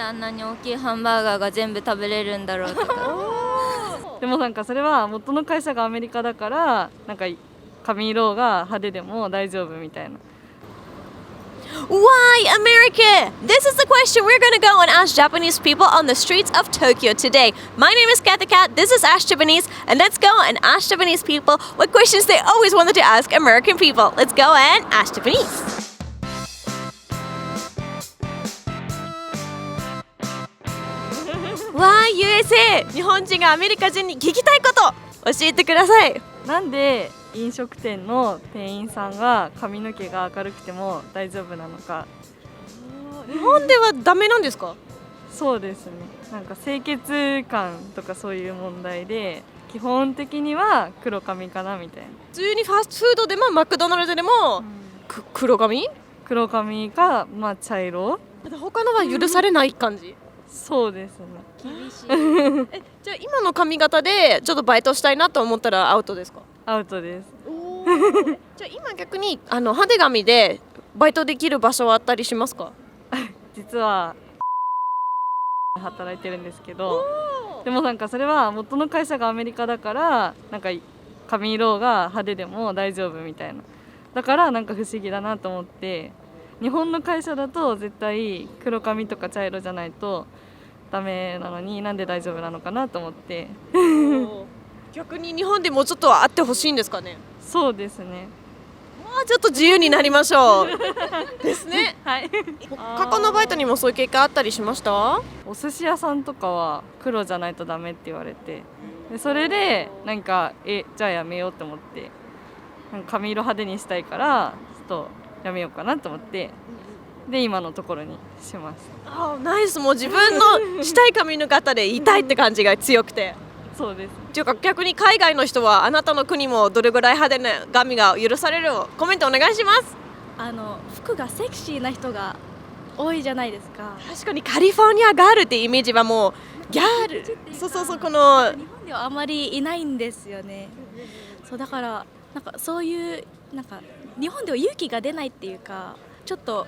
であんなに大きいハンバーガーが全部食べれるんだろうとかでもなんかそれは元の会社がアメリカだからなんか髪色が派手でも大丈夫みたいな。 Why America? This is the question we're going to go and ask Japanese people on the streets of Tokyo today. My name is Cathy Cat, this is AskJapanese, and let's go and ask Japanese people what questions they always wanted to ask American people. Let's go and ask Japanese. わー USA 日本人がアメリカ人に聞きたいこと教えてください。なんで飲食店の店員さんが髪の毛が明るくても大丈夫なのか。日本ではダメなんですか？そうですね、なんか清潔感とかそういう問題で基本的には黒髪かなみたいな。普通にファストフードでもマクドナルドでも、黒髪か、まあ、茶色。他のは許されない感じ。そうですね。厳しいじゃあ今の髪型でちょっとバイトしたいなと思ったらアウトですか？アウトです。じゃあ今逆に派手髪でバイトできる場所はあったりしますか？実は働いてるんですけど、でもなんかそれは元の会社がアメリカだからなんか髪色が派手でも大丈夫みたいな。だからなんか不思議だなと思って、日本の会社だと絶対黒髪とか茶色じゃないとダメなのになんで大丈夫なのかなと思って逆に日本でもうちょっとはあってほしいんですかね？そうですね。もうちょっと自由になりましょうですね。はい。過去のバイトにもそういう経験あったりしました？お寿司屋さんとかは黒じゃないとダメって言われて、でそれでなんかじゃあやめようと思って、なんか髪色派手にしたいからちょっとやめようかなと思って、で今のところにしました。ナイス。もう自分のしたい髪の型でいたいって感じが強くて。そうです。というか逆に海外の人はあなたの国もどれぐらい派手な髪が許される？コメントお願いします。服がセクシーな人が多いじゃないですか。確かにカリフォルニアガールってイメージはもうギャール。そうこの日本ではあまりいないんですよね。そうだからなんかそういうなんか日本では勇気が出ないっていうか、ちょっと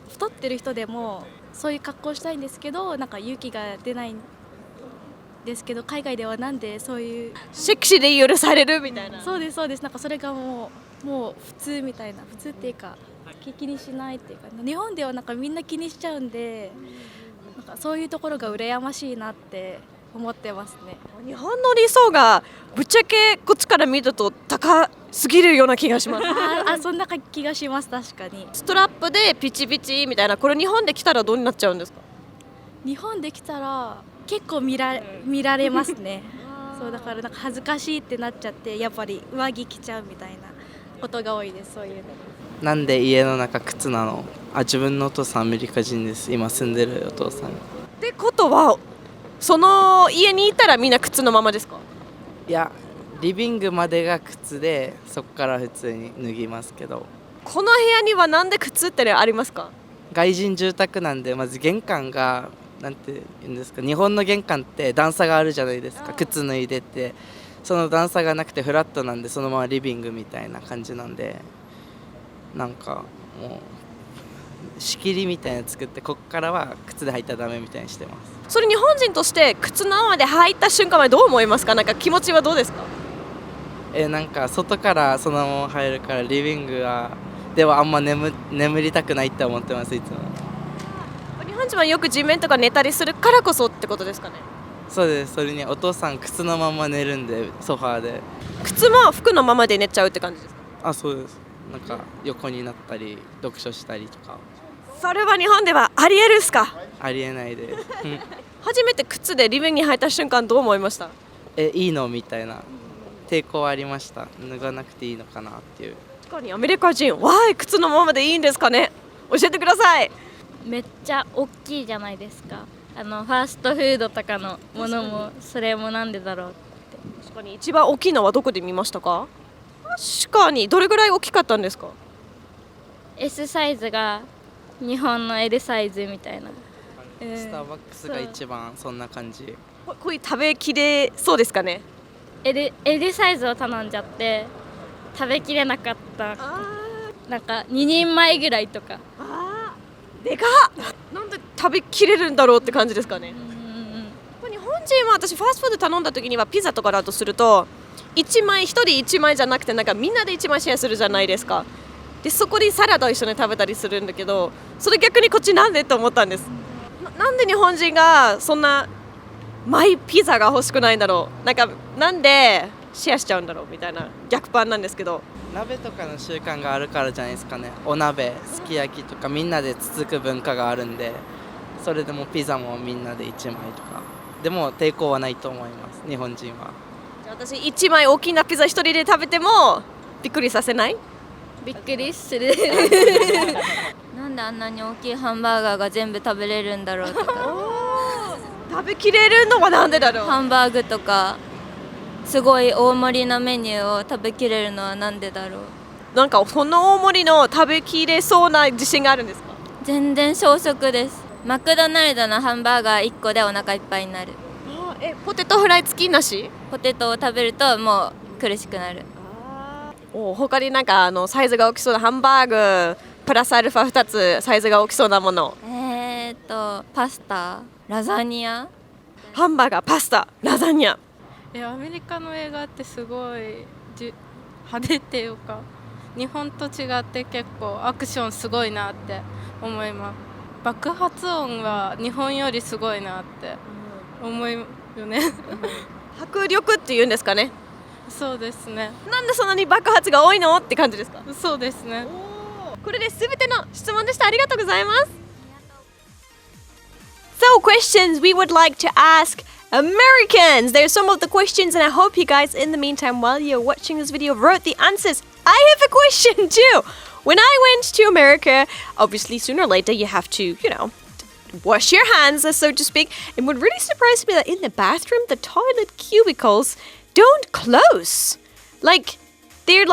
太ってる人でもそういう格好したいんですけどなんか勇気が出ないんですけど、海外ではなんでそういうセクシーで許されるみたいな。そうですなんかそれがもう普通みたいな、普通っていうか気にしないっていうか、日本ではなんかみんな気にしちゃうんで、なんかそういうところが羨ましいなって思ってますね。日本の理想がぶっちゃけこっちから見ると高すぎるような気がしますそんな気がします。確かにストラップでピチピチみたいな、これ日本で来たらどうになっちゃうんですか？日本で来たら結構見られますねそうだからなんか恥ずかしいってなっちゃって、やっぱり上着着ちゃうみたいなことが多いです。そういうのなんで家の中靴なの？自分のお父さんアメリカ人です。今住んでるお父さん。ってことはその家にいたらみんな靴のままですか？いや、リビングまでが靴でそこから普通に脱ぎますけど。この部屋にはなんで靴ってありますか？外人住宅なんで、まず玄関がなんて言うんですか、日本の玄関って段差があるじゃないですか。靴脱いでてその段差がなくてフラットなんで、そのままリビングみたいな感じなんで、なんかもう仕切りみたいなの作って、こっからは靴で履いたらダメみたいにしてます。それ日本人として靴のままで履いた瞬間はどう思いますか？なんか気持ちはどうですか？なんか外からそのまま入るからリビングではあんま眠りたくないって思ってます。いつも日本人はよく地面とか寝たりするからこそってことですかね？そうです。それにお父さん靴のまま寝るんで、ソファーで。靴も服のままで寝ちゃうって感じですか？そうです。なんか横になったり読書したりとか。それは日本ではありえるっすか？ありえないです。初めて靴でリビングに入った瞬間どう思いました？いいのみたいな抵抗はありました。脱がなくていいのかなっていう。確かにアメリカ人靴のままでいいんですかね？教えてください。めっちゃ大きいじゃないですか。ファーストフードとかのものもそれもなんでだろうって。確かに一番大きいのはどこで見ましたか？確かにどれぐらい大きかったんですか？ S サイズが日本の L サイズみたいな。スターバックスが一番そんな感じ。こういう食べきれそうですかね？ L サイズを頼んじゃって食べきれなかった。なんか2人前ぐらいとか。でかっ。なんで食食べきれるんだろうって感じですかね。日本人は私ファーストフード頼んだ時にはピザとかだとすると1枚1人1枚じゃなくてなんかみんなで1枚シェアするじゃないですか。でそこにサラダを一緒に食べたりするんだけど、それ逆にこっちなんでと思ったんです。なんで日本人がそんなマイピザが欲しくないんだろう、なんでシェアしちゃうんだろうみたいな逆パンなんですけど。鍋とかの習慣があるからじゃないですかね。お鍋、すき焼きとかみんなでつつく文化があるんで、それでもピザもみんなで1枚とかでも抵抗はないと思います、日本人は。じゃあ私1枚大きなピザ1人で食べてもびっくりさせない？びっくりするなんであんなに大きいハンバーガーが全部食べれるんだろうとか食べきれるのはなんでだろう。ハンバーグとかすごい大盛りなメニューを食べきれるのはなんでだろう。なんかその大盛りの食べきれそうな自信があるんですか？全然小食です。マクドナルドのハンバーガー1個でお腹いっぱいになる。ポテトフライ付きなし？ポテトを食べるともう苦しくなる。他になんかサイズが大きそうなハンバーグプラスアルファ2つサイズが大きそうなもの。パスタ、ラザニア、ハンバーガー、パスタ、ラザニア。アメリカの映画ってすごい派手っていうか日本と違って結構アクションすごいなって思います。爆発音が日本よりすごいなって思うよね迫力っていうんですかね。そうですね。なんでそんなに爆発が多いのって感じですか？そうですね。これで全ての質問でした。ありがとうございます。So questions we would like to ask Americans. There's some of the questions and I hope you guys in the meantime while you're watching this video wrote the answers. I have a question too. When I went to America, obviously sooner or later you have to, wash your hands, so to speak. And what really surprised me that in the bathroom, the toilet cubicles don't close. There's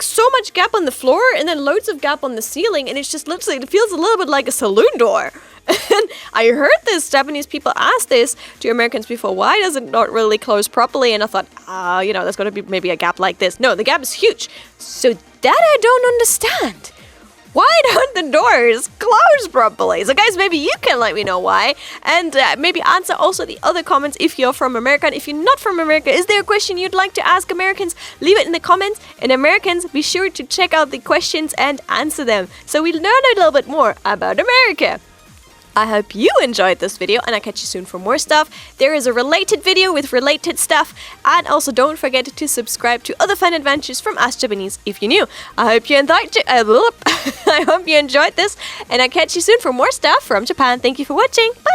so much gap on the floor and then loads of gap on the ceiling, and it's just literally, it feels a little bit like a saloon door. And I heard this Japanese people ask this to Americans before, why does it not really close properly? And I thought, there's got to be maybe a gap like this. No, the gap is huge. So that I don't understand. Why don't the doors close properly? So guys, maybe you can let me know why, and maybe answer also the other comments if you're from America. And if you're not from America, is there a question you'd like to ask Americans? Leave it in the comments, and Americans, be sure to check out the questions and answer them so we learn a little bit more about America. I hope you enjoyed this video, and I'll catch you soon for more stuff. There is a related video with related stuff, and also don't forget to subscribe to other fun adventures from Ask Japanese if you're new. I hope you enjoyed this, and I'll catch you soon for more stuff from Japan. Thank you for watching. Bye!